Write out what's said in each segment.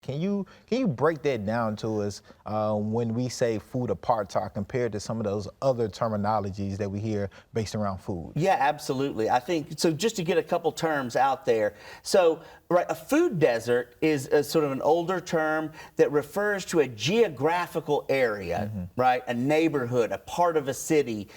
Can you break that down to us when we say food apartheid compared to some of those other terminologies that we hear based around food? Yeah, absolutely. I think so. Just to get a couple terms out there. So, right, a food desert is a sort of an older term that refers to a geographical area, right? A neighborhood, a part of a city,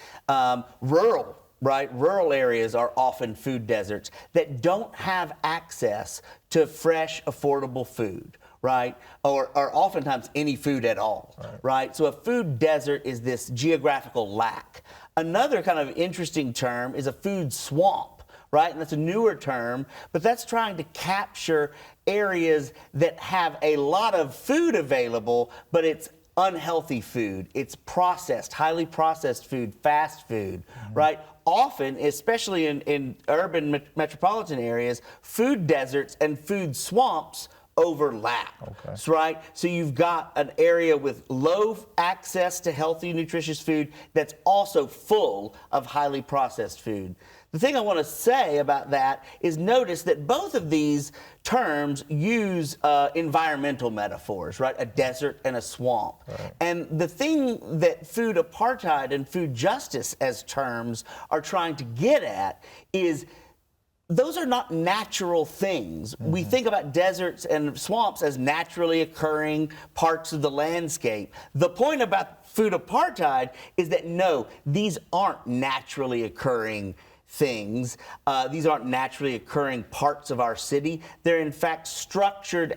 rural. Right, rural areas are often food deserts that don't have access to fresh, affordable food, right? Or oftentimes any food at all, right? So a food desert is this geographical lack. Another kind of interesting term is a food swamp, right? And that's a newer term, but that's trying to capture areas that have a lot of food available, but it's unhealthy food. It's processed, highly processed food, fast food, right? Often, especially in urban metropolitan areas, food deserts and food swamps overlap. Okay. Right? So you've got an area with low access to healthy, nutritious food that's also full of highly processed food. The thing I want to say about that is notice that both of these terms use environmental metaphors, right? A desert and a swamp. Right. And the thing that food apartheid and food justice as terms are trying to get at is those are not natural things. We think about deserts and swamps as naturally occurring parts of the landscape. The point about food apartheid is that no, these aren't naturally occurring things. These aren't naturally occurring parts of our city. They're in fact structured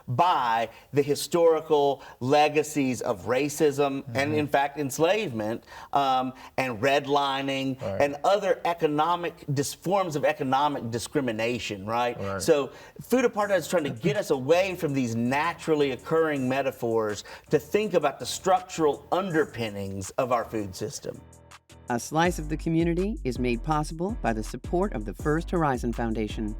by the historical legacies of racism and in fact enslavement and redlining and other forms of economic discrimination, right? So food apartheid is trying to get us away from these naturally occurring metaphors to think about the structural underpinnings of our food system. A Slice of the Community is made possible by the support of the First Horizon Foundation.